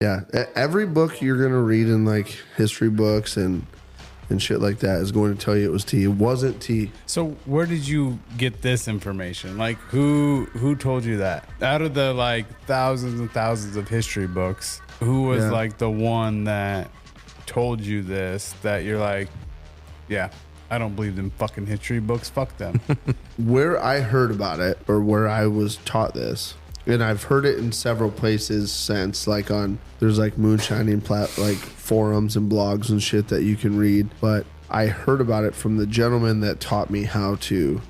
Yeah, every book you're gonna read in like history books and shit like that is going to tell you it was tea. It wasn't tea. So where did you get this information? Like who told you that? Out of the like thousands and thousands of history books, who was like the one that told you this, that you're like, yeah, I don't believe in fucking history books. Fuck them. Where I heard about it, or where I was taught this, and I've heard it in several places since, like there's like moonshining like forums and blogs and shit that you can read. But I heard about it from the gentleman that taught me how to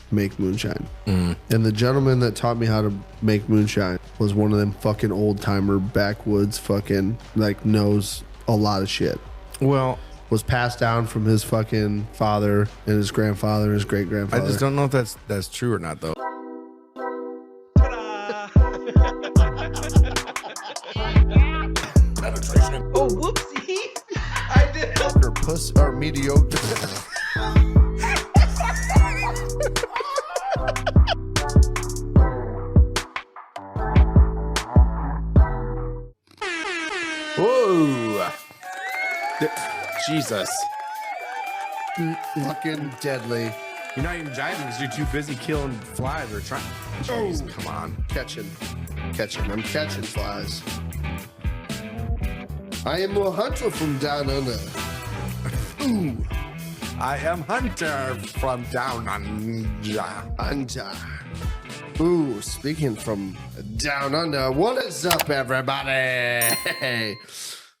make moonshine. And the gentleman that taught me how to make moonshine was one of them fucking old timer backwoods fucking like knows a lot of shit. Well, was passed down from his fucking father and his grandfather and his great grandfather. I just don't know if that's true or not though. Oh, whoopsie. I did. Or puss or mediocre. Whoa. Jesus. Fucking deadly. You're not even jiving because you're too busy killing flies or trying. Jeez, come on. Catching. I'm catching flies. I am a hunter from down under. Ooh. I am Hunter from down under. Hunter. Ooh, speaking from down under, what is up, everybody?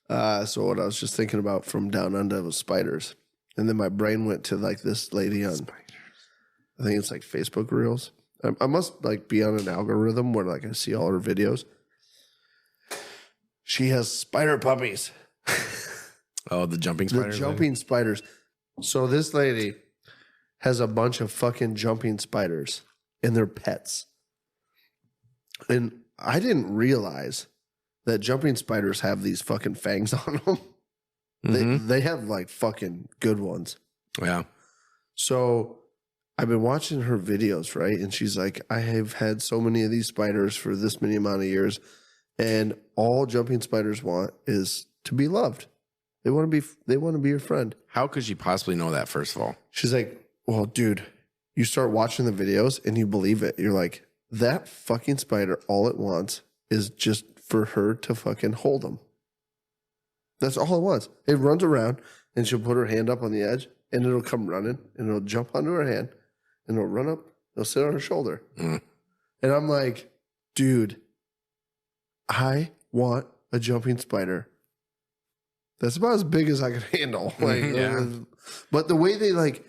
So what I was just thinking about from down under was spiders. And then my brain went to like this lady on, I think it's like Facebook Reels. I must like be on an algorithm where like I see all her videos. She has spider puppies. Oh, the jumping spiders. The jumping spiders. So this lady has a bunch of fucking jumping spiders and they're pets. And I didn't realize that jumping spiders have these fucking fangs on them. They have like fucking good ones. Yeah. So I've been watching her videos, right? And she's like, I have had so many of these spiders for this many amount of years. And all jumping spiders want is to be loved. They want to be your friend. How could she possibly know that, first of all? She's like, well, dude, you start watching the videos and you believe it. You're like, that fucking spider, all it wants is just for her to fucking hold him. That's all it wants. It runs around and she'll put her hand up on the edge and it'll come running and it'll jump onto her hand and it'll run up. It'll sit on her shoulder. And I'm like, dude, I want a jumping spider. That's about as big as I could handle. Like, but the way they like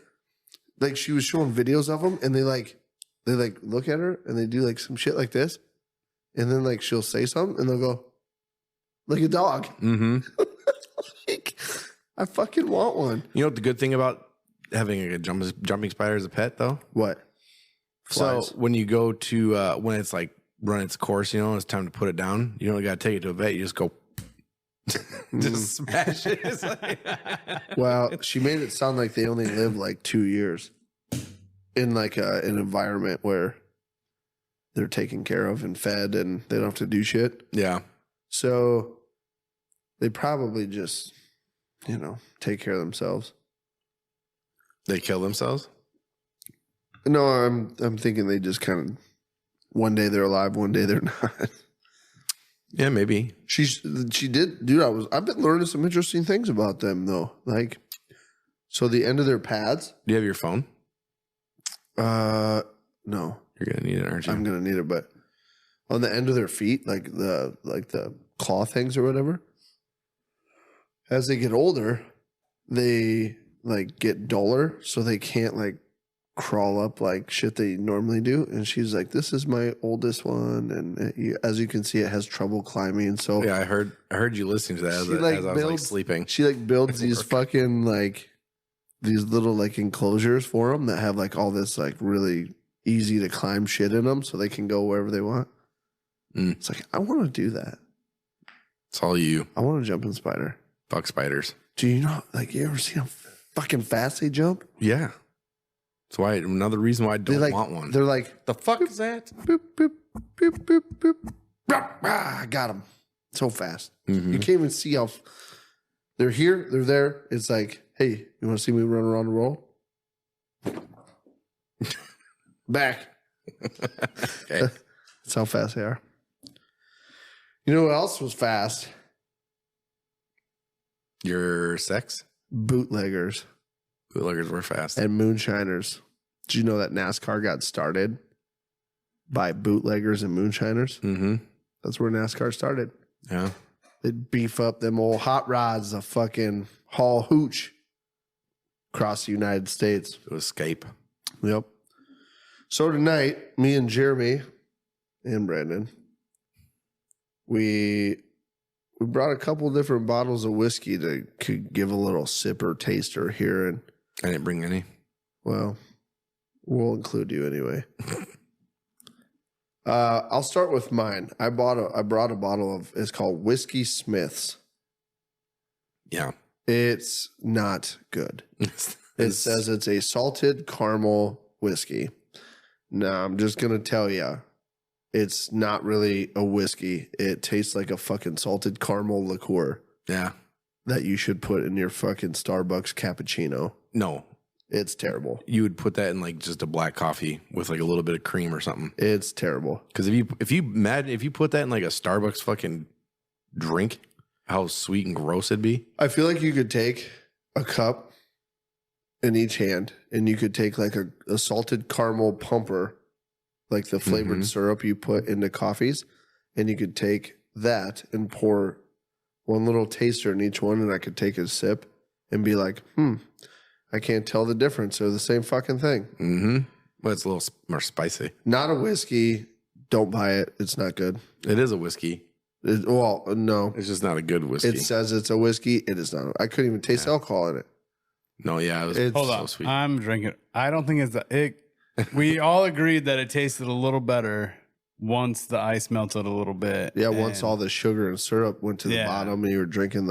she was showing videos of them, and they look at her and they do like some shit like this, and then like she'll say something and they'll go, like a dog. Like, I fucking want one. You know what the good thing about having a jumping spider as a pet, though? What? Flies. So when you go to when it's like run its course, it's time to put it down. You don't got to take it to a vet. You just go. Just smash it. It's like Well, she made it sound like they only live like 2 years in like an environment where they're taken care of and fed and they don't have to do shit. Yeah. So they probably just, take care of themselves. They kill themselves? No, I'm thinking they just kind of, one day they're alive, one day they're not. Yeah, maybe. She did, dude. I've been learning some interesting things about them though. Like, so the end of their pads. Do you have your phone? No. You're gonna need it, aren't you? I'm gonna need it, but on the end of their feet, like the claw things or whatever. As they get older, they like get duller, so they can't like crawl up like shit they normally do. And she's like, this is my oldest one, and as you can see, it has trouble climbing. So yeah, I heard you listening to that as I was like sleeping. She like builds these fucking like these little like enclosures for them that have like all this like really easy to climb shit in them, so they can go wherever they want. It's like, I want to do that. It's all you. I want to jump in spider. Fuck spiders. Do you know? Like, you ever see how fucking fast they jump? Yeah. That's why another reason why I don't want one. They're like, the fuck is that? Boop, boop, boop, boop, boop. I got him. So fast. You can't even see how they're here, they're there. It's like, hey, you want to see me run around the roll? Back. Okay. That's how fast they are. You know what else was fast? Your sex? Bootleggers Bootleggers were fast. and moonshiners. Did you know that NASCAR got started by bootleggers and moonshiners? Mm-hmm. That's where NASCAR started. Yeah. They'd beef up them old hot rods, a fucking haul hooch across the United States. To escape. Yep. So tonight, me and Jeremy and Brandon, we brought a couple different bottles of whiskey to could give a little sipper taster here, and I didn't bring any. well, we'll include you anyway. I'll start with mine. I brought a bottle of, it's called Whiskey Smith's. Yeah. It's not good. It says it's a salted caramel whiskey. Now, I'm just going to tell you, it's not really a whiskey. It tastes like a fucking salted caramel liqueur Yeah. that you should put in your fucking Starbucks cappuccino. No. It's terrible. You would put that in like just a black coffee with like a little bit of cream or something. It's terrible. Because if you put that in like a Starbucks fucking drink, how sweet and gross it'd be. I feel like you could take a cup in each hand and you could take like a salted caramel pumper, like the flavored syrup you put into coffees, and you could take that and pour one little taster in each one, and I could take a sip and be like, I can't tell the difference. They're the same fucking thing. Mm-hmm. But it's a little more spicy. Not a whiskey. Don't buy it. It's not good. It is a whiskey. No. It's just not a good whiskey. It says it's a whiskey. It is not. I couldn't even taste alcohol in it. No, yeah. It was It's- Hold on. sweet. I'm drinking. I don't think it's that. We all agreed that it tasted a little better once the ice melted a little bit. Yeah, once And all the sugar and syrup went to the Yeah. bottom and you were drinking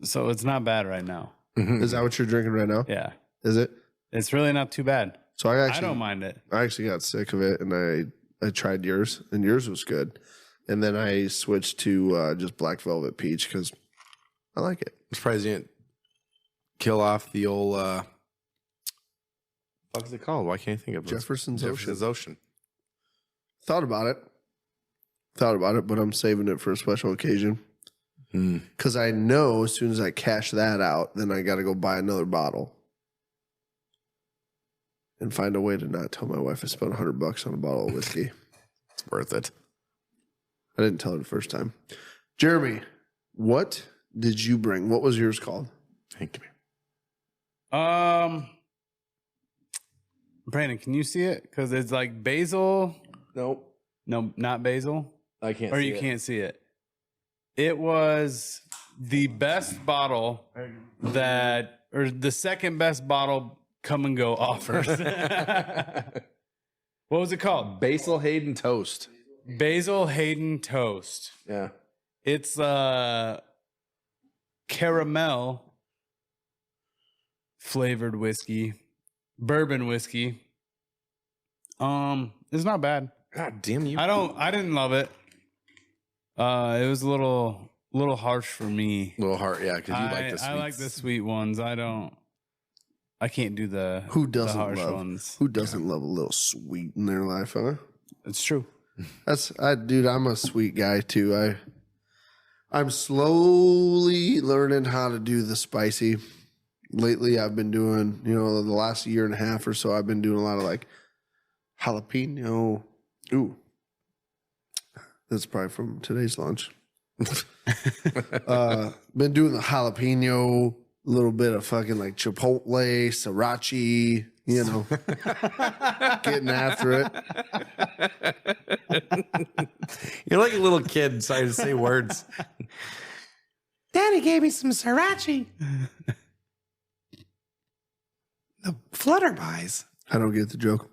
So it's not bad right now. Is that what you're drinking right now? Yeah. Is it? It's really not too bad. So I I don't mind it. actually got sick of it, and I tried yours, and yours was good. And then I switched to just Black Velvet Peach because I like it. I'm surprised you didn't kill off the old, what's it called? Why can't I think of it? Jefferson's Ocean. Thought about it, but I'm saving it for a special occasion because I know as soon as I cash that out, then I got to go buy another bottle and find a way to not tell my wife I spent $100 on a bottle of whiskey. It's worth it. I didn't tell her the first time. Jeremy, what did you bring? What was yours called? Thank you. Brandon, can you see it? Because it's like basil. Nope. No, not basil. I can't Or you can't see it. It was the best bottle or the second best bottle come and go offers. What was it called? Basil Hayden Toast. Basil Hayden Toast. Yeah. It's caramel flavored whiskey, bourbon whiskey. It's not bad. God damn you. I didn't love it. It was a little harsh for me. Little heart, yeah, because you like the sweets. I like the sweet ones. I can't do the Who doesn't harsh love ones. Who doesn't love a little sweet in their life, huh? It's true. Dude, I'm a sweet guy too. I'm slowly learning how to do the spicy. Lately I've been doing, the last year and a half or so, I've been doing a lot of like jalapeno. Ooh. That's probably from today's lunch. Been doing the jalapeno, a little bit of fucking like chipotle, sriracha, getting after it. You're like a little kid trying to say words. Daddy gave me some sriracha. The flutterbies. I don't get the joke.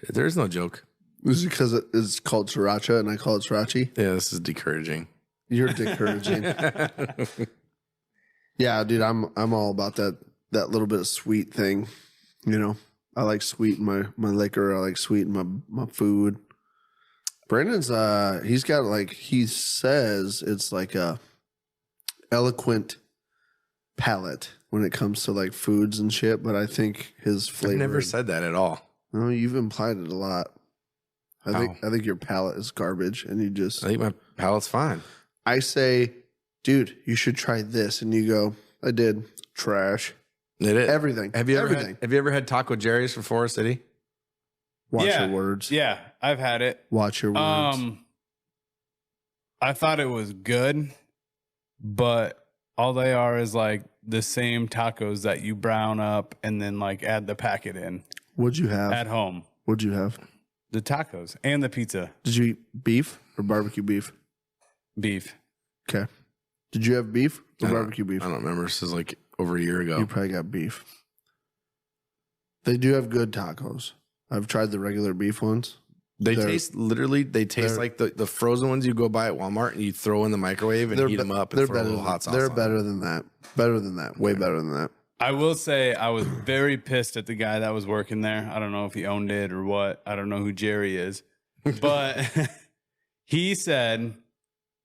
There's no joke. Is it because it's called sriracha and I call it sriracha? Yeah, this is discouraging. You're discouraging. Yeah, dude, I'm all about that little bit of sweet thing. I like sweet in my liquor. I like sweet in my food. Brandon's he's got like he says it's like a eloquent palate when it comes to like foods and shit, but I think his flavor. I've never said that at all. No, you've implied it a lot. I think your palate is garbage and you just I think my palate's fine. I say, dude, you should try this, and you go, I did. Trash. It is. Everything. Have you Everything. ever had Taco Jerry's from Forest City? Watch Yeah. your words. Yeah, I've had it. Watch your words. I thought it was good, but all they are is like the same tacos that you brown up and then like add the packet in What'd you have? at home. What'd you have? The tacos and the pizza. Did you eat beef or barbecue beef? Beef. Okay. Did you have beef or I don't- barbecue beef? I don't remember. This is like over a year ago. You probably got beef. They do have good tacos. I've tried the regular beef ones. They They're- taste they're- like the frozen ones you go buy at Walmart and you throw in the microwave and heat them up and throw a little hot sauce They're on better than that. Better than that. Way better than that. I will say I was very pissed at the guy that was working there. I don't know if he owned it or what. I don't know who Jerry is. But he said,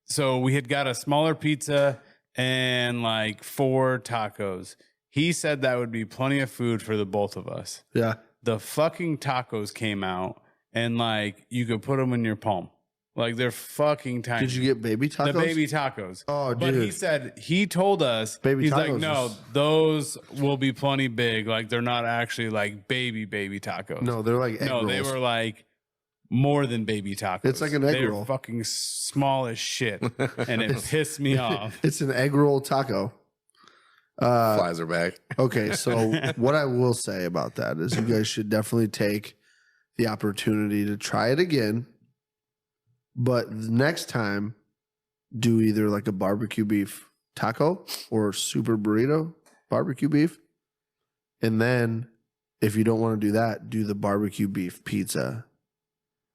so we had got a smaller pizza and like 4 tacos. He said that would be plenty of food for the both of us. Yeah. The fucking tacos came out and like you could put them in your palm. Like they're fucking tiny. Did you get baby tacos? The baby tacos. Oh, But he dude. said, he told us, Baby he's like, tacos no, is- those will be plenty big. Like they're not actually like baby tacos. No, they're like egg No, rolls. they were like more than baby tacos. It's like an egg they roll. were fucking small as shit. And it pissed me off. It's an egg roll taco. Flies are back. Okay, so what I will say about that is you guys should definitely take the opportunity to try it again. But next time, do either like a barbecue beef taco or super burrito barbecue beef. And then if you don't want to do that, do the barbecue beef pizza.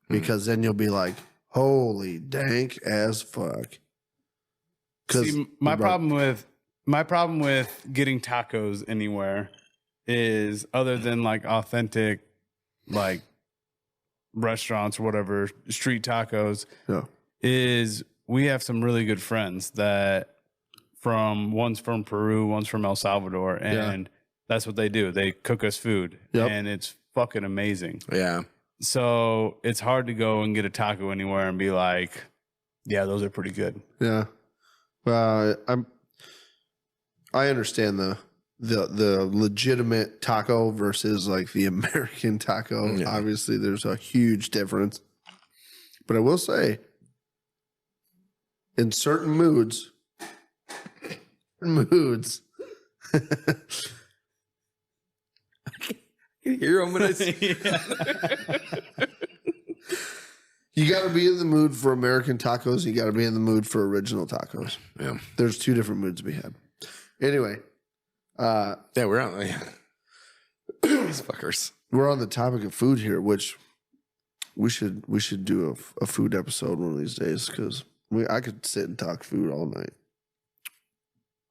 Because then you'll be like, holy dank as fuck. See, my problem with getting tacos anywhere is other than like authentic like restaurants or whatever, street tacos, Yeah. is we have some really good friends that one's from Peru, one's from El Salvador, and that's what they do. They cook us food, and it's fucking amazing. Yeah. So it's hard to go and get a taco anywhere and be like, yeah, those are pretty good. Yeah. Well, I understand the legitimate taco versus like the American taco. Yeah. Obviously, there's a huge difference. But I will say, in certain moods, You hear them when I you got to be in the mood for American tacos. You got to be in the mood for original tacos. Yeah. There's 2 different moods to be had. Anyway, Yeah, we're on. These fuckers. we're on the topic of food here, which we should do a food episode one of these days because I could sit and talk food all night.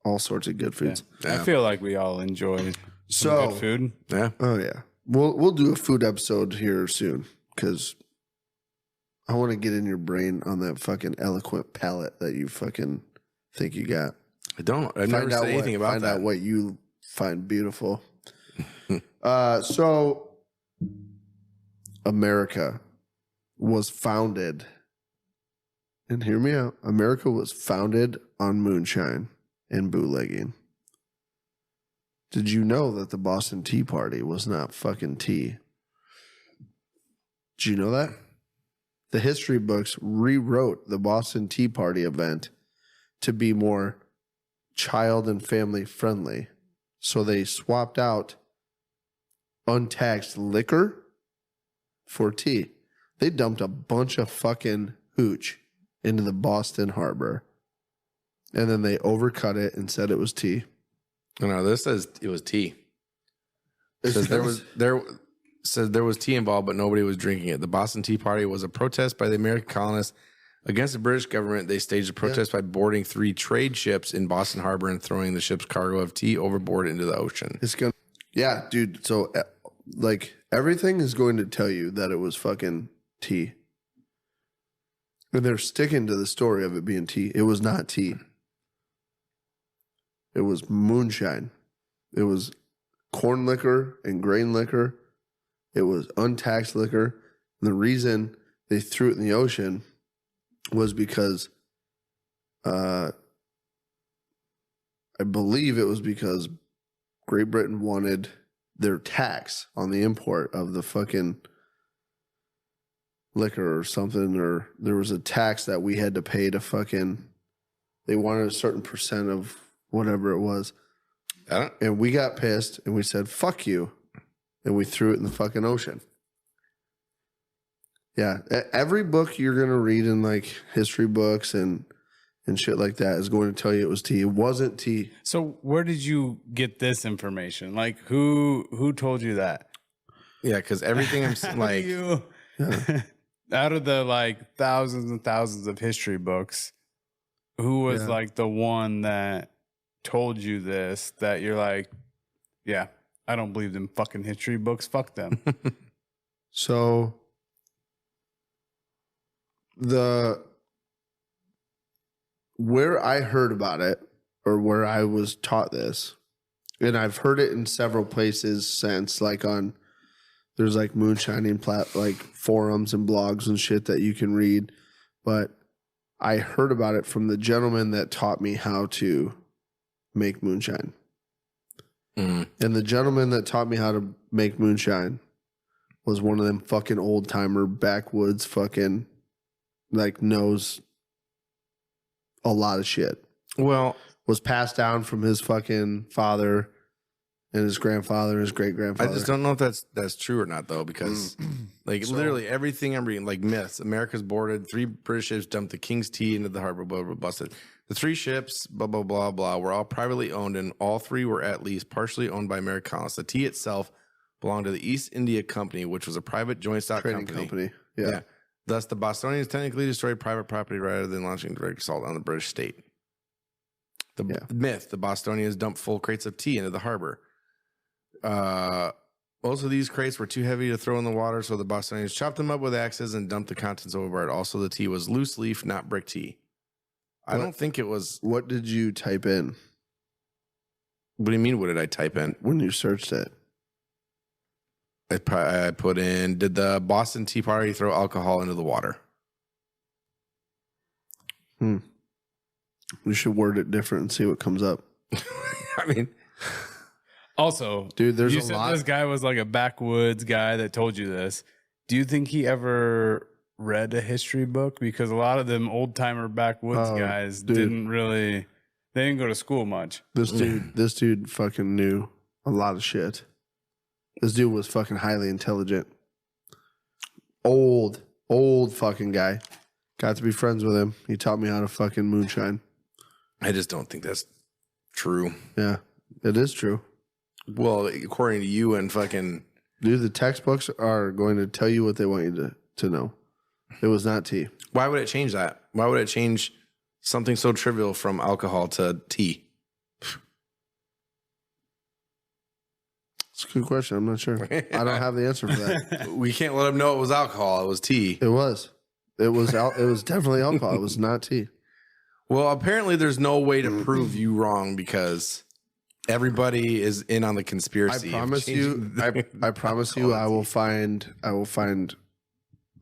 All sorts of good foods. I feel like we all enjoy some So- good food. Yeah. Oh yeah, we'll do a food episode here soon because I want to get in your brain on that fucking eloquent palate that you fucking think you got. I don't. I've never said anything about find that. out what you find beautiful. So America was founded, and hear me out. America was founded on moonshine and bootlegging. Did you know that the Boston Tea Party was not fucking tea? Did you know that? The history books rewrote the Boston Tea Party event to be more child and family friendly. So they swapped out untaxed liquor for tea. They dumped a bunch of fucking hooch into the Boston Harbor. And then they overcut it and said it was tea. No, this says it was tea. It says there was tea involved, but nobody was drinking it. The Boston Tea Party was a protest by the American colonists against the British government. They staged a protest by boarding 3 trade ships in Boston Harbor and throwing the ship's cargo of tea overboard into the ocean. It's gonna, yeah, dude. So, like, everything is going to tell you that it was fucking tea. And they're sticking to the story of it being tea. It was not tea. It was moonshine. It was corn liquor and grain liquor. It was untaxed liquor. And the reason they threw it in the ocean was because I believe it was because Great Britain wanted their tax on the import of the fucking liquor or something, or there was a tax that we had to pay to fucking, they wanted a certain percent of whatever it was. And we got pissed and we said, fuck you. And we threw it in the fucking ocean. Yeah. Every book you're going to read in like history books and shit like that is going to tell you it was tea. It wasn't tea. So where did you get this information? Like who told you that? Yeah, because everything I'm like, out of the like thousands and thousands of history books, who was like the one that told you this, that you're like, yeah, I don't believe in fucking history books. Fuck them. So where I heard about it, or where I was taught this, and I've heard it in several places since, like there's like moonshining like forums and blogs and shit that you can read, but I heard about it from the gentleman that taught me how to make moonshine. And the gentleman that taught me how to make moonshine was one of them fucking old timer backwoods fucking, like, knows a lot of shit. well, Was passed down from his fucking father and his grandfather and his great grandfather. I just don't know if that's true or not though, because like literally everything I'm reading, like myths, America's boarded, 3 British ships dumped the King's tea into the harbor, blah, blah, busted. The 3 ships, blah, blah, blah, blah, were all privately owned, and all 3 were at least partially owned by American colonists. The tea itself belonged to the East India Company, which was a private joint stock Trading company. Yeah. Thus, the Bostonians technically destroyed private property rather than launching direct assault on the British state. The myth, the Bostonians dumped full crates of tea into the harbor. Most of these crates were too heavy to throw in the water, so the Bostonians chopped them up with axes and dumped the contents overboard. Also, the tea was loose leaf, not brick tea. I don't think it was. What did you type in What do you mean? What did I type in? when you searched it? I put in, did the Boston Tea Party throw alcohol into the water? We should word it different and see what comes up. I mean, Also, Dude, there's you a said lot. this guy was like a backwoods guy that told you this. Do you think he ever read a history book? Because a lot of them old timer backwoods guys dude. they didn't go to school much. This dude fucking knew a lot of shit. This dude was fucking highly intelligent. Old fucking guy. Got to be friends with him. He taught me how to fucking moonshine. I just don't think that's true. Yeah, it is true. Well, according to you and fucking... Dude, the textbooks are going to tell you what they want you to know. It was not tea. Why would it change that? Why would it change something so trivial from alcohol to tea? It's a good question. I'm not sure. I don't have the answer for that. We can't let them know it was alcohol. It was tea. It was. It was definitely alcohol. It was not tea. Well, apparently there's no way to prove you wrong because everybody is in on the conspiracy. I promise you. I promise you. I will find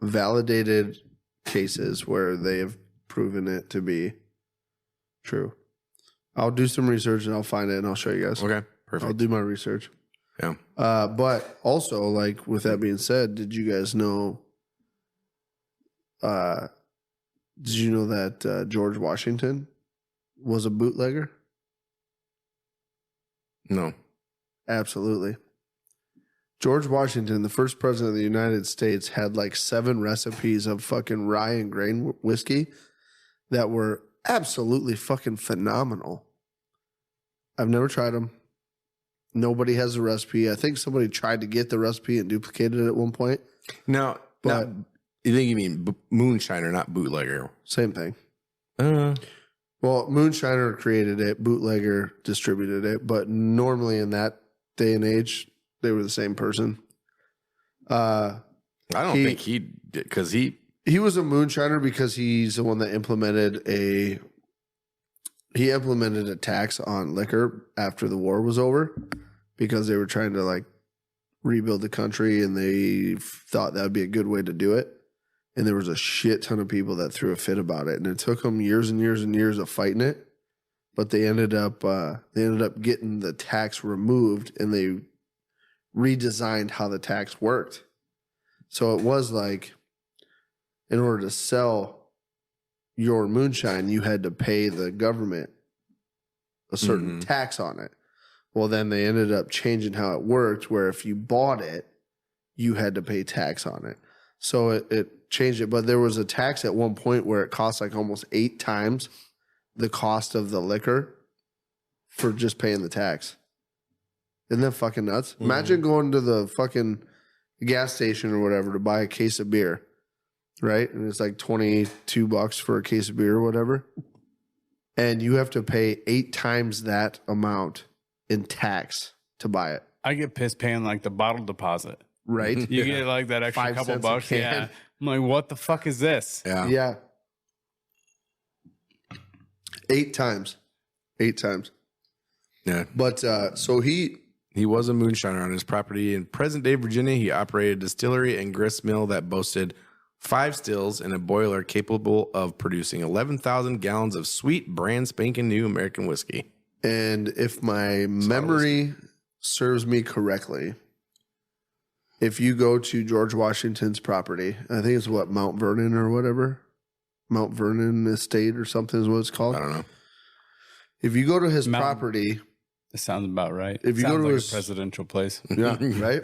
validated cases where they have proven it to be true. I'll do some research and I'll find it and I'll show you guys. Okay, perfect. I'll do my research. Yeah. But also, like, with that being said, did you guys know? Did you know that George Washington was a bootlegger? No. Absolutely. George Washington, the first president of the United States, had like 7 recipes of fucking rye and grain whiskey that were absolutely fucking phenomenal. I've never tried them. Nobody has a recipe. I think somebody tried to get the recipe and duplicated it at one point. No, But you think you mean moonshiner, not bootlegger? same thing. Well, moonshiner created it, bootlegger distributed it, but normally in that day and age, they were the same person. I don't think he did, because he He was a moonshiner because he's the one that implemented a tax on liquor after the war was over because they were trying to like rebuild the country and they thought that would be a good way to do it. And there was a shit ton of people that threw a fit about it. And it took them years and years and years of fighting it. But they ended up getting the tax removed and they redesigned how the tax worked. So it was like, in order to sell your moonshine, you had to pay the government a certain tax on it. Well, then they ended up changing how it worked, where if you bought it, you had to pay tax on it. So it changed it. But there was a tax at one point where it cost like almost 8 times the cost of the liquor for just paying the tax. Isn't that fucking nuts? Imagine going to the fucking gas station or whatever to buy a case of beer, right? And it's like $22 for a case of beer or whatever. And you have to pay 8 times that amount in tax to buy it. I get pissed paying like the bottle deposit. Right? You get like that extra 5 couple cents a bucks. can. Yeah. I'm like, what the fuck is this? Yeah. 8 times. 8 times. Yeah. But so he was a moonshiner on his property in present-day Virginia. He operated a distillery and grist mill that boasted 5 stills and a boiler capable of producing 11,000 gallons of sweet, brand spanking new American whiskey. And if my memory serves me correctly, if you go to George Washington's property, I think it's what, Mount Vernon or whatever? Mount Vernon Estate or something is what it's called. I don't know. If you go to his property... That sounds about right. If you sounds go to like his a presidential place. Yeah, right?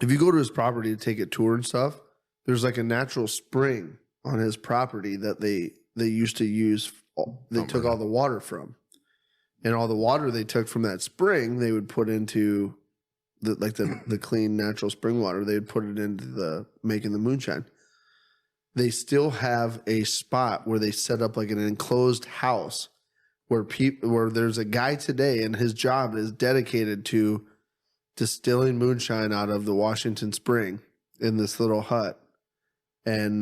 If you go to his property to take a tour and stuff, there's like a natural spring on his property that they used to use. They took all the water from. And all the water they took from that spring, they would put into the clean natural spring water. They would put it into making the moonshine. They still have a spot where they set up like an enclosed house where there's a guy today and his job is dedicated to distilling moonshine out of the Washington Spring in this little hut. And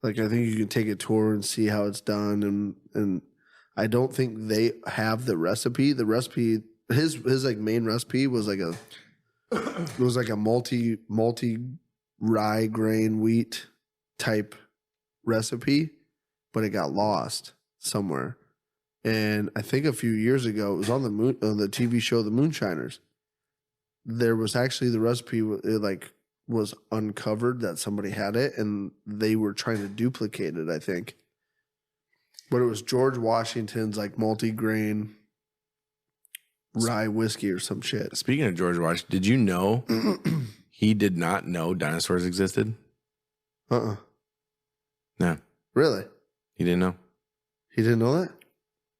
like I think you can take a tour and see how it's done, and I don't think they have the recipe. The recipe, his like main recipe was like a multi rye grain wheat type recipe, but it got lost somewhere. And I think a few years ago, it was on the TV show The Moonshiners. There was actually the recipe, it like was uncovered that somebody had it, and they were trying to duplicate it, I think. But it was George Washington's like multi-grain rye whiskey or some shit. Speaking of George Washington, did you know he did not know dinosaurs existed? No. Really? He didn't know. He didn't know that?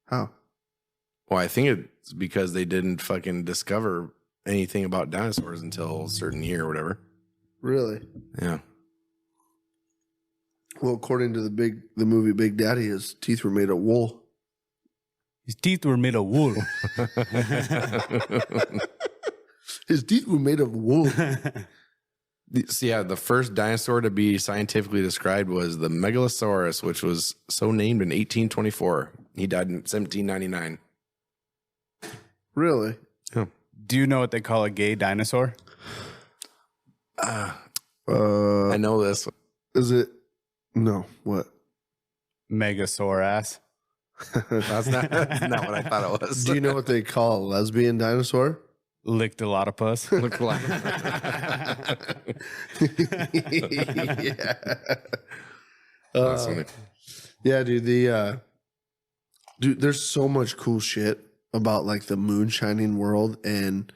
How? Well, I think it's because they didn't fucking discover anything about dinosaurs until a certain year or whatever. Really? Yeah. Well, according to the movie Big Daddy, his teeth were made of wool. His teeth were made of wool. His teeth were made of wool. So yeah, the first dinosaur to be scientifically described was the Megalosaurus, which was so named in 1824. He died in 1799. Really? Yeah. Do you know what they call a gay dinosaur? I know this. Is it? No. What? Megasaur ass. That's not what I thought it was. Do you know what they call a lesbian dinosaur? Licked a lot of puss. Look like. Yeah. That's funny. Yeah, dude. Dude, there's so much cool shit about like the moonshining world, and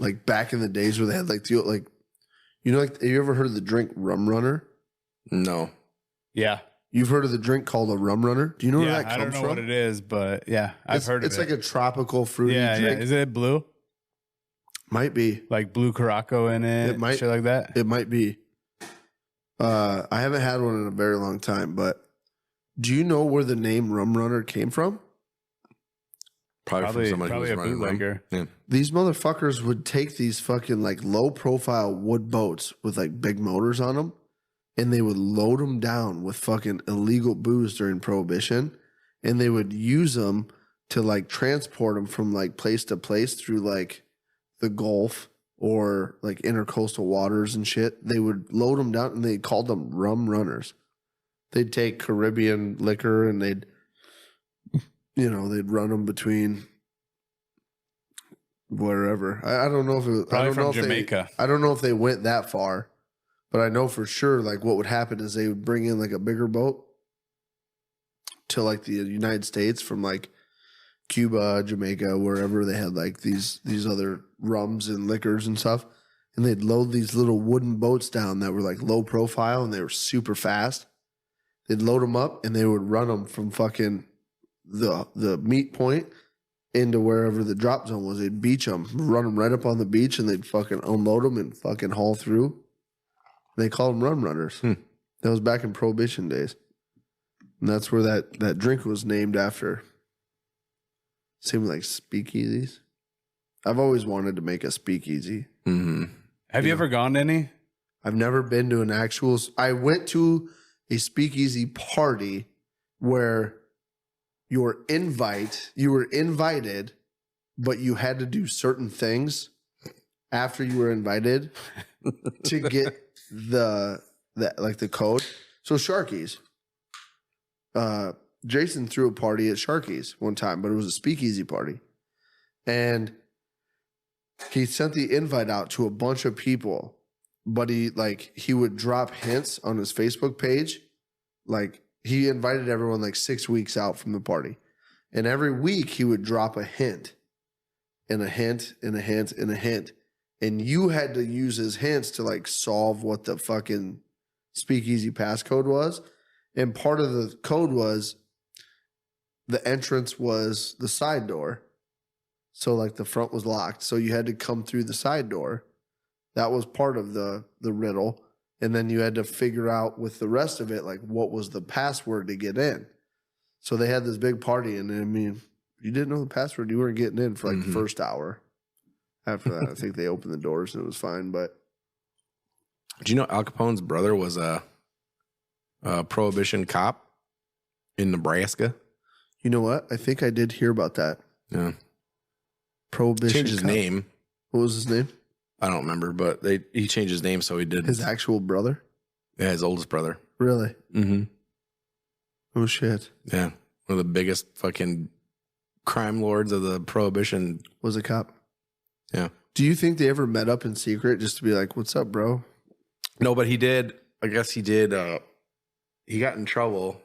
like back in the days where they had like have you ever heard of the drink Rum Runner? No. Yeah. You've heard of the drink called a Rum Runner? Do you know where that comes from? I don't know what it is, but yeah, I've heard of it. It's like a tropical fruity drink. Yeah. Is it blue? Might be. Like blue Caraco in it? It might. Shit like that? It might be. I haven't had one in a very long time, but do you know where the name Rum Runner came from? Probably from somebody who was a running bootlegger. Yeah. These motherfuckers would take these fucking like low profile wood boats with like big motors on them and they would load them down with fucking illegal booze during Prohibition, and they would use them to like transport them from like place to place through like the Gulf or like intercoastal waters and shit. They would load them down, and they called them rum runners. They'd take Caribbean liquor and they'd run them between wherever. I don't know if it was, Probably from Jamaica. I don't know if they went that far, but I know for sure like what would happen is they would bring in like a bigger boat to like the United States from like Cuba, Jamaica, wherever they had like these other rums and liquors and stuff. And they'd load these little wooden boats down that were like low profile and they were super fast. They'd load them up and they would run them from fucking the meet point into wherever the drop zone was. They'd beach them, run them right up on the beach, and they'd fucking unload them and fucking haul through. They called them rum runners. That was back in Prohibition days. And that's where that drink was named after. Seemed like speakeasies. I've always wanted to make a speakeasy. Mm-hmm. Have you ever gone to any? I've never been to an actual. I went to a speakeasy party where you were invited, but you had to do certain things after you were invited to get the code. So Sharky's. Jason threw a party at Sharky's one time, but it was a speakeasy party. And he sent the invite out to a bunch of people, but he would drop hints on his Facebook page. Like he invited everyone like 6 weeks out from the party. And every week he would drop a hint and a hint and a hint and a hint. And you had to use his hints to like solve what the fucking speakeasy passcode was. And part of the code was the entrance was the side door. So like the front was locked. So you had to come through the side door. That was part of the riddle. And then you had to figure out with the rest of it, like what was the password to get in. So they had this big party. And I mean, if you didn't know the password, you weren't getting in for like the first hour. After that, I think they opened the doors and it was fine. But do you know Al Capone's brother was a Prohibition cop in Nebraska? You know what? I think I did hear about that. Yeah. Prohibition Changed his cop. name. What was his name? I don't remember, but he changed his name so he did. His actual brother? Yeah, his oldest brother. Really? Mm-hmm. Oh, shit. Yeah. One of the biggest fucking crime lords of the Prohibition. Was a cop. Yeah. Do you think they ever met up in secret just to be like, what's up, bro? No, but he did. I guess he did. He got in trouble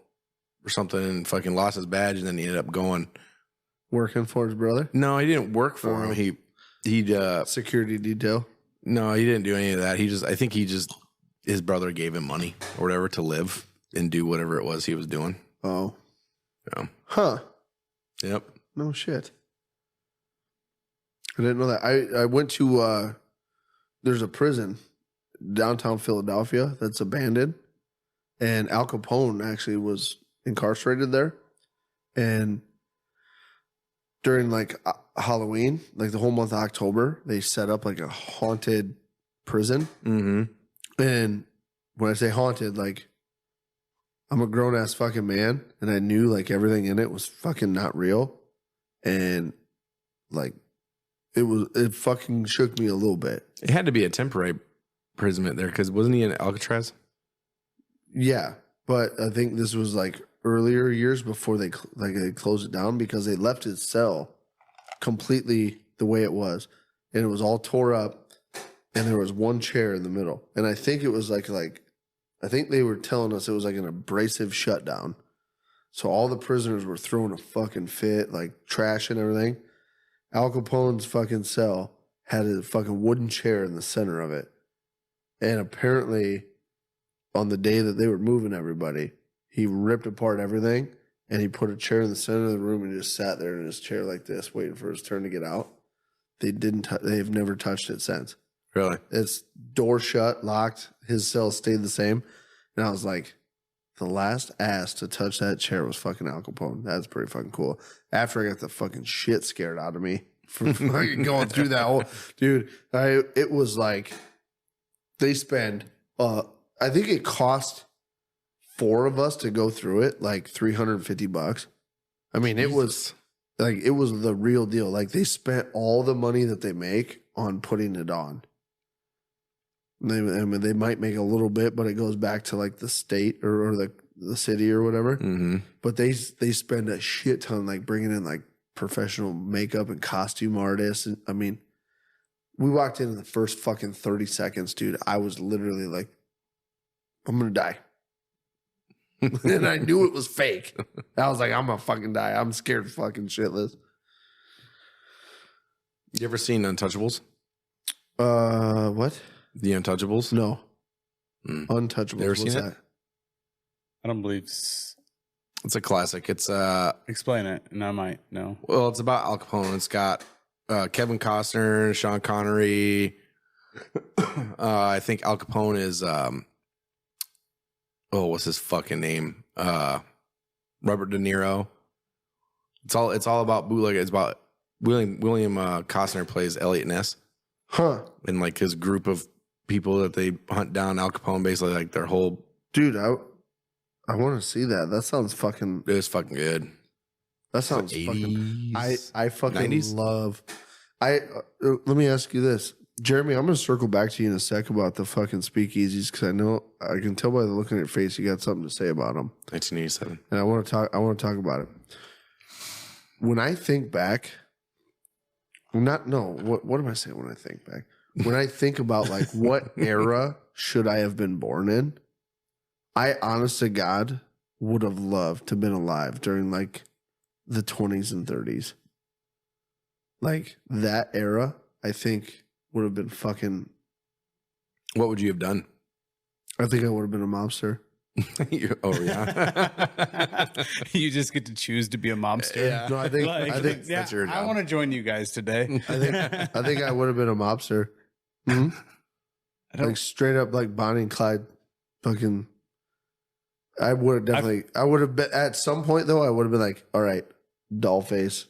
or something and fucking lost his badge, and then he ended up going. Working for his brother? No, he didn't work for him. He security detail? No, he didn't do any of that. I think his brother gave him money or whatever to live and do whatever it was he was doing. Oh. Yeah. Huh. Yep. No shit. I didn't know that. I went to, there's a prison downtown Philadelphia that's abandoned. And Al Capone actually was incarcerated there. And during like Halloween, like the whole month of October, they set up like a haunted prison. Mm-hmm. And when I say haunted, like I'm a grown ass fucking man, and I knew like everything in it was fucking not real. And like it fucking shook me a little bit. It had to be a temporary imprisonment there because wasn't he in Alcatraz? Yeah, but I think this was like earlier years before they closed it down because they left his cell completely the way it was, and it was all tore up, and there was one chair in the middle, and I think it was like I think they were telling us it was like an abrasive shutdown, so all the prisoners were throwing a fucking fit, like trash and everything. Al Capone's fucking cell had a fucking wooden chair in the center of it, and apparently on the day that they were moving everybody, he ripped apart everything and he put a chair in the center of the room and just sat there in his chair like this, waiting for his turn to get out. They've never touched it since. Really? It's door shut, locked. His cell stayed the same. And I was like, the last ass to touch that chair was fucking Al Capone. That's pretty fucking cool. After I got the fucking shit scared out of me for fucking going through that whole, dude, it was like they spend, I think it cost 4 of us to go through it like $350. I mean, it was the real deal. Like they spent all the money that they make on putting it on. They might make a little bit, but it goes back to like the state or the city or whatever. Mm-hmm. But they spend a shit ton like bringing in like professional makeup and costume artists. And I mean, we walked in the first fucking 30 seconds, dude. I was literally like, I'm going to die. And I knew it was fake. I was like, I'm going to fucking die. I'm scared fucking shitless. You ever seen Untouchables? What? The Untouchables? No. Untouchables. Never seen it? I don't believe. It's a classic. It's Explain it, and I might know. well, it's about Al Capone. It's got Kevin Costner, Sean Connery. I think Al Capone is what's his fucking name? Robert De Niro. It's all about bootleg. It's about William Costner plays Elliot Ness. Huh. And like his group of people that they hunt down Al Capone, basically like their whole. Dude, I want to see that. That sounds fucking. It was fucking good. That sounds like fucking. 80s, I fucking 90s? love. Let me ask you this, Jeremy. I'm going to circle back to you in a sec about the fucking speakeasies because I can tell by the look on your face you got something to say about them. 1987. And I want to talk about it. When I think back, what am I saying when I think back? When I think about like what era should I have been born in, I honest to God would have loved to have been alive during like the 20s and 30s. Like that era, I think would have been fucking. What would you have done? I think I would have been a mobster. Oh yeah. You just get to choose to be a mobster. Yeah. No, I think Yeah, that's your I job. want to join you guys today. I think I would have been a mobster. Mhm. Like straight up like Bonnie and Clyde fucking. I would have definitely. I would have been at some point though. I would have been like, "All right, doll face,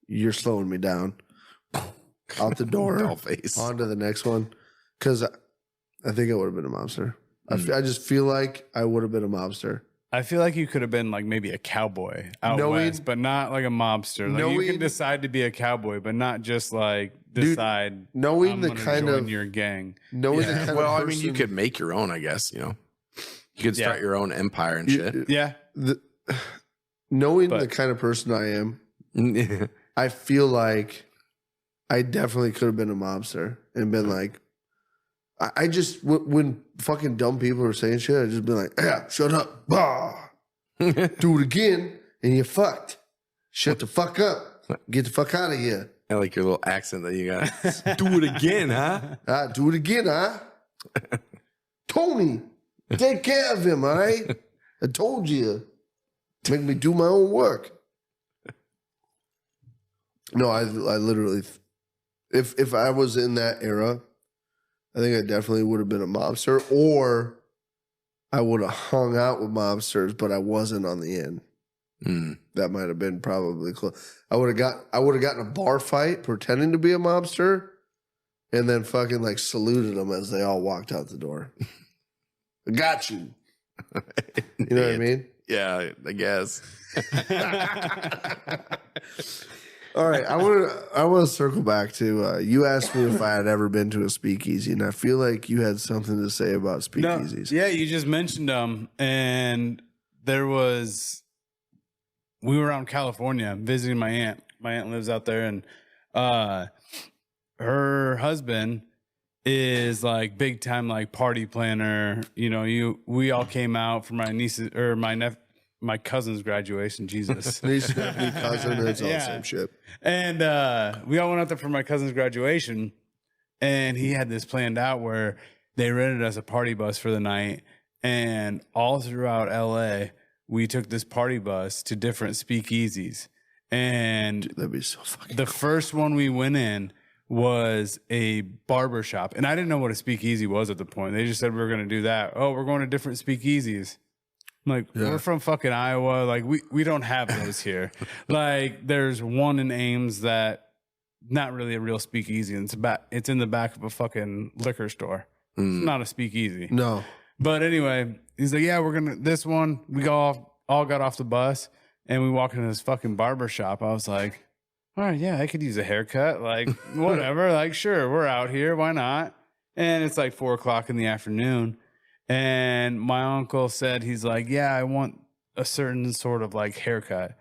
you're slowing me down." Out the door, Doll face. on to the next one. Because I think I would have been a mobster. I just feel like I would have been a mobster. I feel like you could have been like maybe a cowboy out west, but not like a mobster. Like you can decide to be a cowboy, but not just like decide. Knowing I'm the gonna kind join of your gang. knowing the kind Well, of I mean, you could make your own, I guess. You know, you could start your own empire and shit. Yeah, knowing the kind of person I am, I feel like I definitely could have been a mobster and been like, I just, when fucking dumb people are saying shit, I just been like, yeah, shut up. Bah. Do it again and you're fucked. Shut the fuck up. Get the fuck out of here. I like your little accent that you got. Do it again, huh? Do it again, huh? Tony, take care of him, all right? I told you. Make me do my own work. No, I literally, if I was in that era, I think I definitely would have been a mobster, or I would have hung out with mobsters, but I wasn't on the end. That might have been probably close. I would have gotten a bar fight pretending to be a mobster, and then fucking like saluted them as they all walked out the door. I got you. You know what I mean? Yeah, I guess. All right, I want to circle back to you asked me if I had ever been to a speakeasy, and I feel like you had something to say about speakeasies. Yeah, you just mentioned them, and we were out in California visiting my aunt. My aunt lives out there, and her husband is like big time like party planner. You know, we all came out for my niece's or my cousin's graduation. Jesus. Niece, nephew, cousin, it's all the same shit. And we all went out there for my cousin's graduation, and he had this planned out where they rented us a party bus for the night, and all throughout LA, we took this party bus to different speakeasies. And That'd be so fucking the first one we went in was a barber shop, and I didn't know what a speakeasy was at the point. They just said we were going to do that. Oh, we're going to different speakeasies. I'm like, we're from fucking Iowa. Like, we don't have those here. Like, there's one in Ames that not really a real speakeasy. And it's in the back of a fucking liquor store. It's not a speakeasy. No. But anyway, he's like, yeah, we're gonna this one. We all got off the bus and we walked into this fucking barber shop. I was like, all right, yeah, I could use a haircut. Like, whatever. Like, sure, we're out here. Why not? And it's like 4:00 in the afternoon. And my uncle said, he's like, yeah, I want a certain sort of like haircut.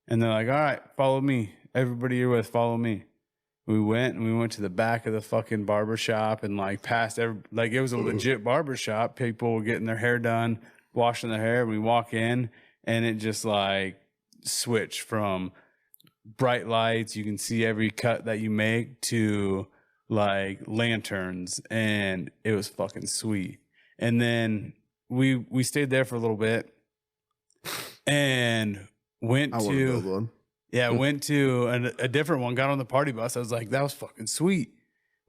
And they're like, all right, follow me. Everybody you're with, follow me. We went to the back of the fucking barber shop and like past like it was a legit barber shop. People were getting their hair done, washing their hair. We walk in and it just like switched from bright lights. You can see every cut that you make to like lanterns, and it was fucking sweet. And then we stayed there for a little bit and went to a different one, got on the party bus. I was like, that was fucking sweet.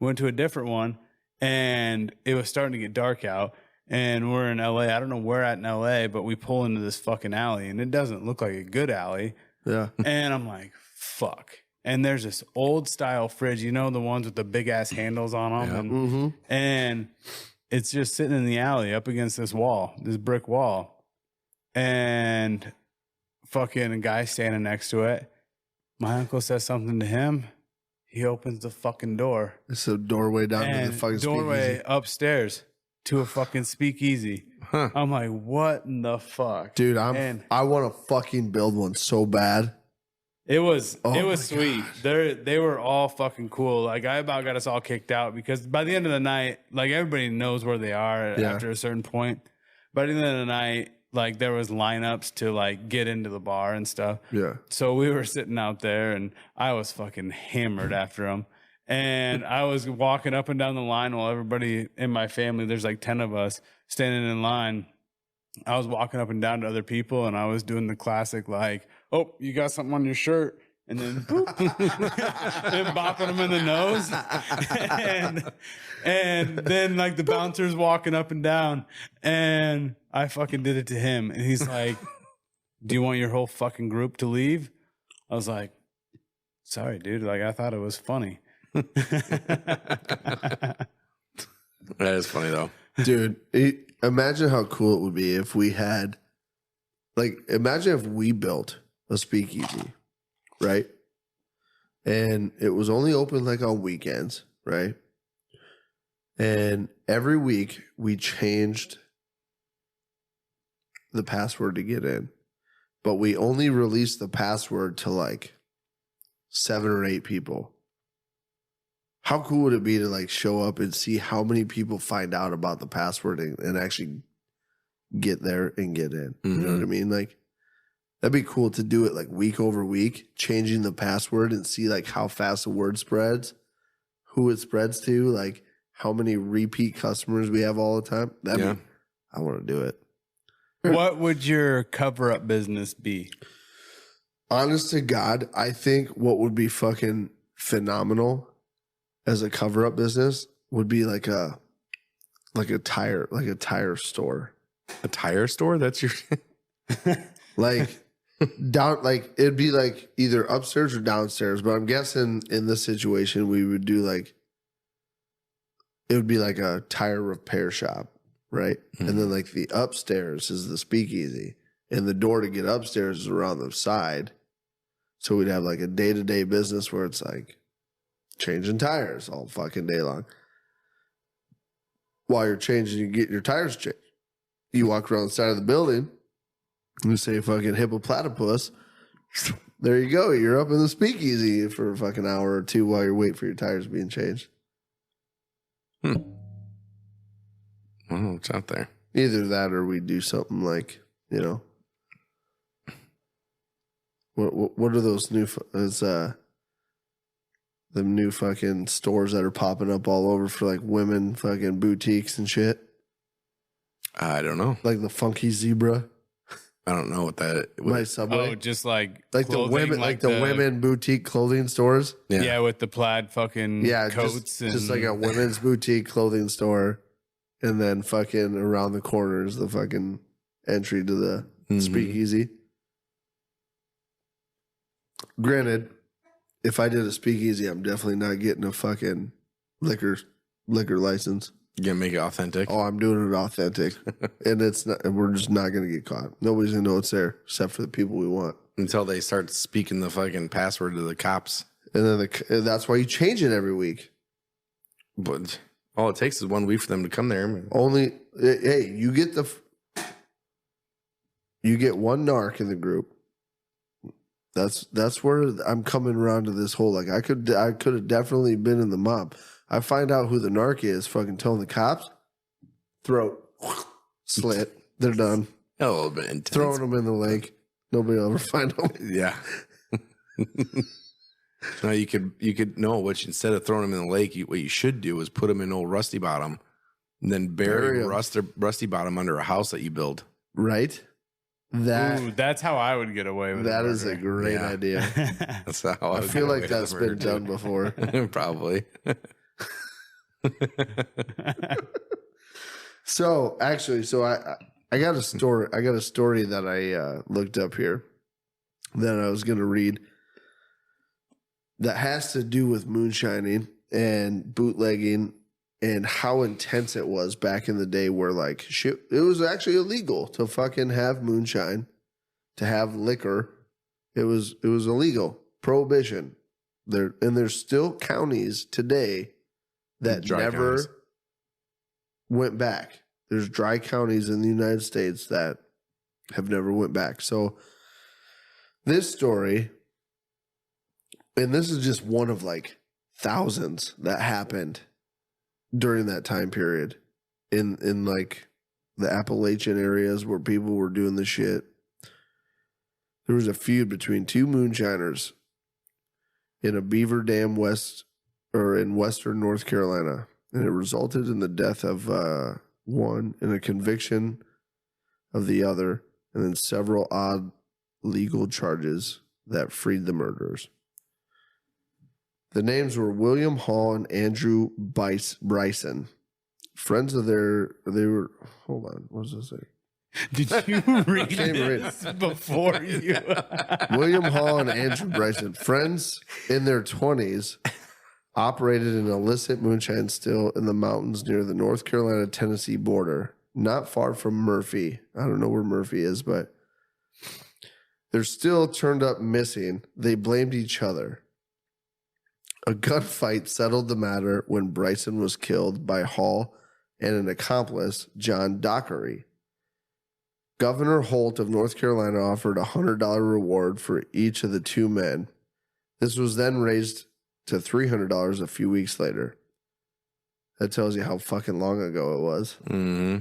Went to a different one and it was starting to get dark out and we're in LA. I don't know where at in LA, but we pull into this fucking alley and it doesn't look like a good alley. Yeah. And I'm like, fuck. And there's this old style fridge, you know, the ones with the big ass handles on them. And it's just sitting in the alley up against this wall, this brick wall. And fucking a guy standing next to it. My uncle says something to him. He opens the fucking door. It's a doorway down to the fucking doorway speakeasy. Upstairs to a fucking speakeasy. Huh. I'm like, what in the fuck? Dude, I want to fucking build one so bad. It was my sweet. They were all fucking cool. Like I about got us all kicked out because by the end of the night, like everybody knows where they are after a certain point. By the end of the night, like there was lineups to like get into the bar and stuff. Yeah. So we were sitting out there and I was fucking hammered after them. And I was walking up and down the line while everybody in my family, there's like 10 of us standing in line. I was walking up and down to other people and I was doing the classic, like, oh, you got something on your shirt. And then boop, and bopping them in the nose. and then like the bouncer's walking up and down and I fucking did it to him. And he's like, do you want your whole fucking group to leave? I was like, sorry, dude. Like I thought it was funny. That is funny though. Dude, imagine how cool it would be if we had, like, imagine if we built a speakeasy, right? And it was only open like on weekends, right? And every week we changed the password to get in, but we only released the password to like 7 or 8 people. How cool would it be to like show up and see how many people find out about the password and actually get there and get in? You know what I mean? Like that'd be cool to do it like week over week, changing the password and see like how fast the word spreads, who it spreads to, like how many repeat customers we have all the time. I want to do it. What would your cover-up business be? Honest to God, I think what would be fucking phenomenal as a cover-up business would be like a tire store. A tire store? That's your Like down, like it'd be like either upstairs or downstairs. But I'm guessing in this situation we would do like it would be like a tire repair shop, right? And then like the upstairs is the speakeasy, and the door to get upstairs is around the side. So we'd have like a day-to-day business where it's like changing tires all fucking day long. While you're changing, you get your tires changed. You walk around the side of the building, and you say fucking hippoplatypus. There you go. You're up in the speakeasy for a fucking hour or two while you're waiting for your tires being changed. I don't know what's out there. Either that or we do something like, you know, what are those new, the new fucking stores that are popping up all over for like women fucking boutiques and shit? I don't know. Like the Funky Zebra. I don't know what that is. My Subway. Oh, just like the clothing, women, like the women boutique clothing stores. Yeah, with the plaid fucking coats. Just like a women's boutique clothing store. And then fucking around the corner is the fucking entry to the speakeasy. Granted, if I did a speakeasy, I'm definitely not getting a fucking liquor license. You gonna make it authentic? Oh, I'm doing it authentic, and we're just not gonna get caught. Nobody's gonna know it's there except for the people we want. Until they start speaking the fucking password to the cops. And then that's why you change it every week. But all it takes is 1 week for them to come there. Hey, you get one narc in the group. That's where I'm coming around to this whole, like, I could have definitely been in the mob. I find out who the narc is, fucking telling the cops, throat slit, they're done. A little bit intense. Throwing them in the lake. Nobody will ever find them. Yeah. No, you could know which, instead of throwing them in the lake, what you should do is put them in old Rusty Bottom and then bury Rusty Bottom under a house that you build. Right? That's how I would get away with it. That is a great idea. That's how I feel like that's been done before. Probably. So I got a story. I got a story that I looked up here that I was going to read that has to do with moonshining and bootlegging and how intense it was back in the day, where like shit, it was actually illegal to fucking have moonshine, to have liquor. It was illegal. Prohibition. There's still counties today that never went back. There's dry counties in the United States that have never went back. So this story, and this is just one of like thousands that happened during that time period in like the Appalachian areas where people were doing this shit. There was a feud between two moonshiners in a beaver dam in western North Carolina, and it resulted in the death of one and a conviction of the other, and then several odd legal charges that freed the murderers. The names were William Hall and Andrew Bryson. Friends of they were, hold on, what does this say? Did you read this before you? William Hall and Andrew Bryson, friends in their 20s, operated an illicit moonshine still in the mountains near the North Carolina-Tennessee border, not far from Murphy. I don't know where Murphy is, but they're still turned up missing. They blamed each other. A gunfight settled the matter when Bryson was killed by Hall and an accomplice, John Dockery. Governor Holt of North Carolina offered a $100 reward for each of the two men. This was then raised to $300 a few weeks later. That tells you how fucking long ago it was. Mm-hmm.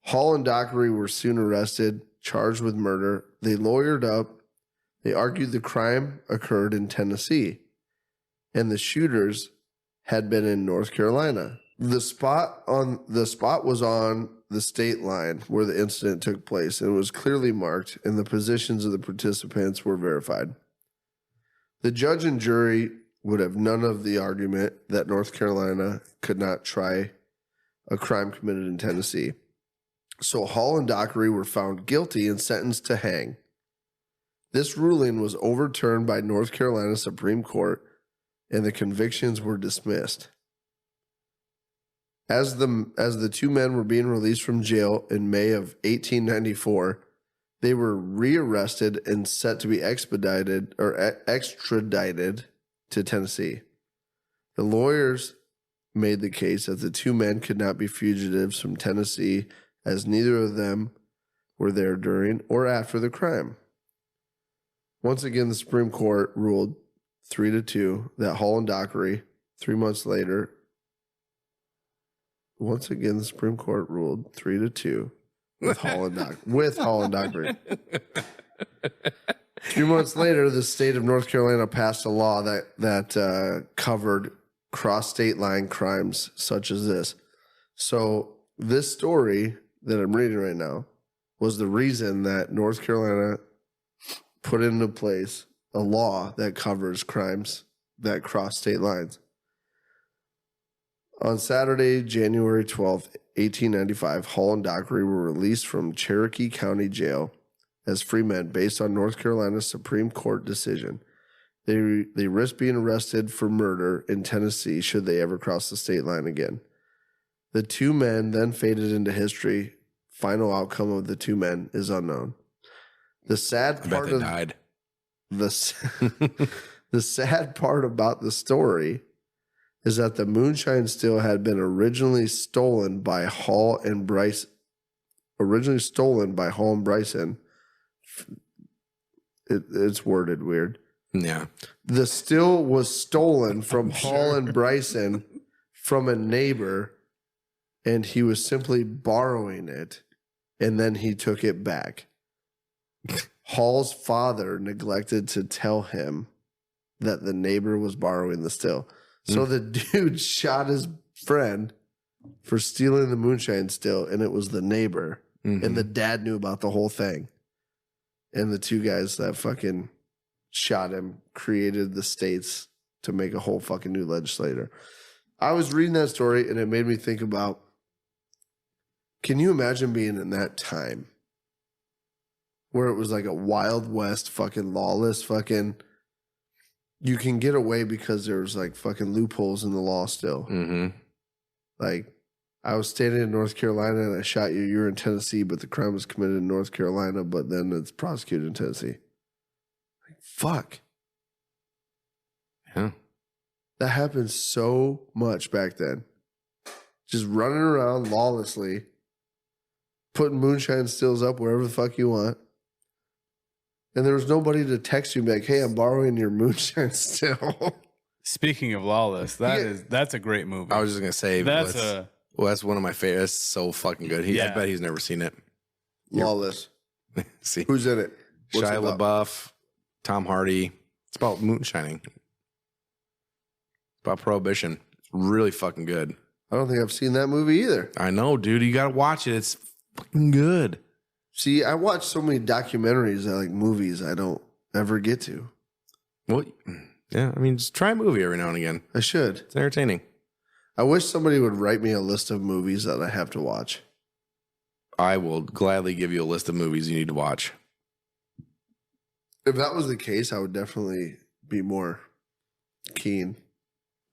Hall and Dockery were soon arrested, charged with murder. They lawyered up. They argued the crime occurred in Tennessee, and the shooters had been in North Carolina. The spot was on the state line where the incident took place, and it was clearly marked, and the positions of the participants were verified. The judge and jury would have none of the argument that North Carolina could not try a crime committed in Tennessee. So Hall and Dockery were found guilty and sentenced to hang. This ruling was overturned by North Carolina Supreme Court, and the convictions were dismissed. As the two men were being released from jail in May of 1894, they were rearrested and set to be extradited to Tennessee. The lawyers made the case that the two men could not be fugitives from Tennessee, as neither of them were there during or after the crime. Once again, the Supreme Court ruled 3-2 that Hall and Dockery, 3 months later, once again, the Supreme Court ruled 3-2 with Hall and Dockery. 2 months later, the state of North Carolina passed a law that covered cross-state line crimes such as this. So this story that I'm reading right now was the reason that North Carolina put into place a law that covers crimes that cross state lines. On Saturday, January 12th, 1895, Hall and Dockery were released from Cherokee County Jail as free men based on North Carolina's Supreme Court decision. They risked being arrested for murder in Tennessee should they ever cross the state line again. The two men then faded into history. Final outcome of the two men is unknown. The sad I bet part they of died. the sad part about the story is that the moonshine still had been originally stolen by Hall and Bryson. It's worded weird. Yeah. The still was stolen from Hall and Bryson from a neighbor, and he was simply borrowing it, and then he took it back. Hall's father neglected to tell him that the neighbor was borrowing the still. So the dude shot his friend for stealing the moonshine still, and it was the neighbor. And the dad knew about the whole thing. And the two guys that fucking shot him created the states to make a whole fucking new legislator. I was reading that story, and it made me think about, can you imagine being in that time where it was like a Wild West fucking lawless fucking, you can get away because there's like fucking loopholes in the law still. Like, I was standing in North Carolina and I shot you. You're in Tennessee, but the crime was committed in North Carolina, but then it's prosecuted in Tennessee. Like, fuck. Yeah. That happened so much back then. Just running around lawlessly, putting moonshine stills up wherever the fuck you want. And there was nobody to text you and be like, hey, I'm borrowing your moonshine still. Speaking of lawless, that's a great movie. I was just gonna say that's one of my favorites. It's so fucking good. I bet he's never seen it. Lawless. See, Who's in it? What's Shia it about? LaBeouf, Tom Hardy. It's about moonshining. It's about prohibition. It's really fucking good. I don't think I've seen that movie either. I know, dude. You gotta watch it. It's fucking good. See, I watch so many documentaries that like movies I don't ever get to. Well, yeah. I mean, just try a movie every now and again. I should. It's entertaining. I wish somebody would write me a list of movies that I have to watch. I will gladly give you a list of movies you need to watch. If that was the case, I would definitely be more keen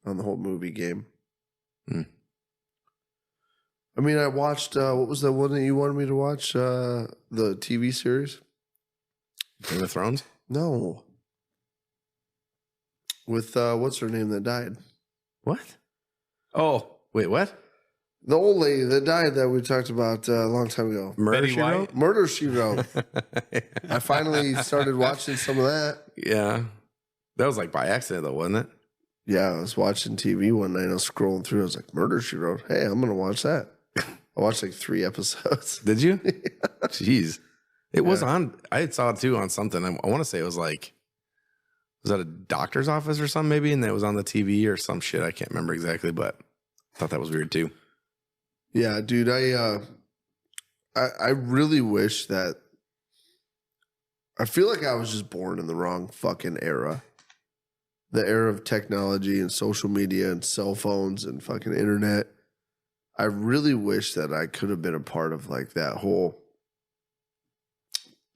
on the whole movie game. I mean, I watched, what was the one that you wanted me to watch? The TV series? Game of Thrones? No. With, what's her name that died? What? Oh, wait, what? The old lady that died that we talked about a long time ago. Murder, Betty She White? Wrote? Murder, She Wrote. I finally started watching some of that. Yeah. That was like by accident, though, wasn't it? Yeah, I was watching TV one night. I was scrolling through. I was like, Murder, She Wrote. Hey, I'm going to watch that. I watched like 3 episodes. Did you? Jeez. It was on. I saw it too on something. I want to say it was like, was that a doctor's office or something maybe? And it was on the TV or some shit. I can't remember exactly, but I thought that was weird too. Yeah, dude, I really wish that, I feel like I was just born in the wrong fucking era. The era of technology and social media and cell phones and fucking internet. I really wish that I could have been a part of like that whole,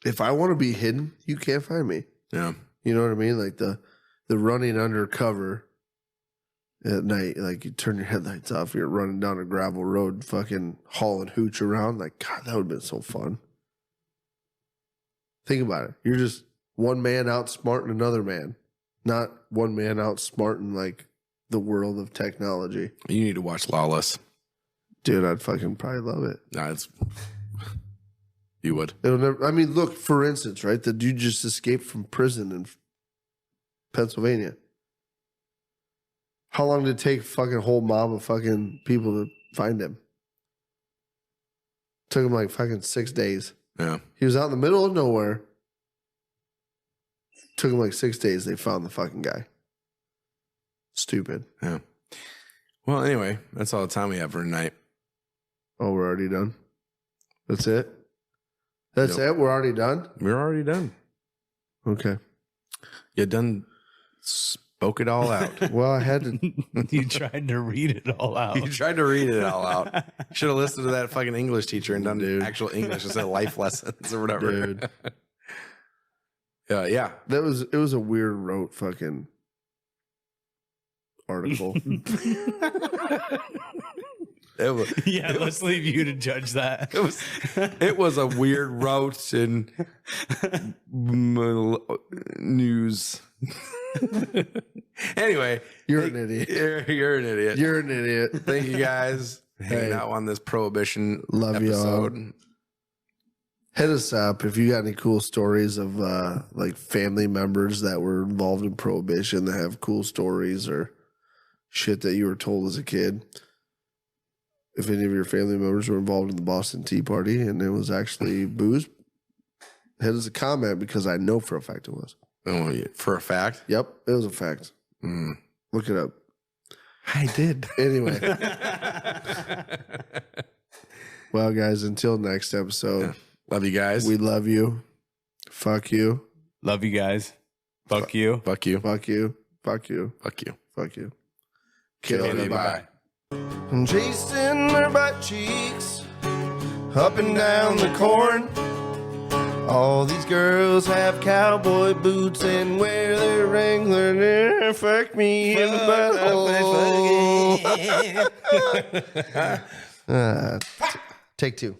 if I want to be hidden, you can't find me. Yeah. You know what I mean? Like the running undercover at night, like you turn your headlights off, you're running down a gravel road, fucking hauling hooch around. Like, God, that would have been so fun. Think about it. You're just one man outsmarting another man, not one man outsmarting like the world of technology. You need to watch Lawless. Dude, I'd fucking probably love it. No, it's, you would. It'll never, I mean, look, for instance, right? The dude just escaped from prison in Pennsylvania. How long did it take fucking whole mob of fucking people to find him? Took him like fucking 6 days. Yeah. He was out in the middle of nowhere. Took him like 6 days. They found the fucking guy. Stupid. Yeah. Well, anyway, that's all the time we have for tonight. Oh, we're already done? That's it? That's it? We're already done? We're already done. Okay. You done spoke it all out. Well, I had to. You tried to read it all out. You tried to read it all out. Should have listened to that fucking English teacher and done actual English instead of life lessons or whatever. Dude. Yeah. It was a weird rote fucking article. Yeah, let's leave you to judge that. It was a weird route in news. Anyway, You're an idiot. You're an idiot. You're an idiot. Thank you guys for hanging out on this prohibition Love episode. y'all. Hit us up if you got any cool stories of like family members that were involved in prohibition that have cool stories or shit that you were told as a kid. If any of your family members were involved in the Boston Tea Party and it was actually booze, hit us a comment because I know for a fact it was. Oh, yeah. For a fact? Yep, it was a fact. Mm. Look it up. I did. Anyway. Well, guys, until next episode. Love you guys. We love you. Fuck you. Love you guys. Fuck you. Fuck you. Fuck you. Fuck you. Fuck you. Fuck you. KLYB. I'm chasing her butt cheeks up and down the corn. All these girls have cowboy boots and wear their Wrangler. Fuck me in the butthole. Take two.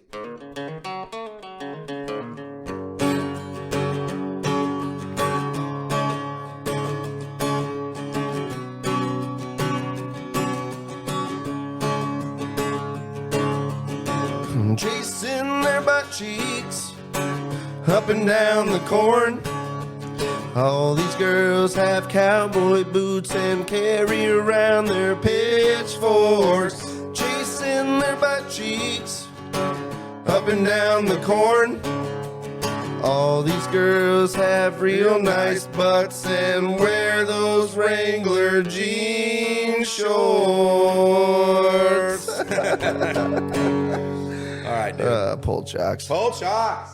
Chasing their butt cheeks up and down the corn. All these girls have cowboy boots and carry around their pitchforks. Chasing their butt cheeks up and down the corn. All these girls have real nice butts and wear those Wrangler jean shorts. All right, dude. Pull jocks. Pull shots.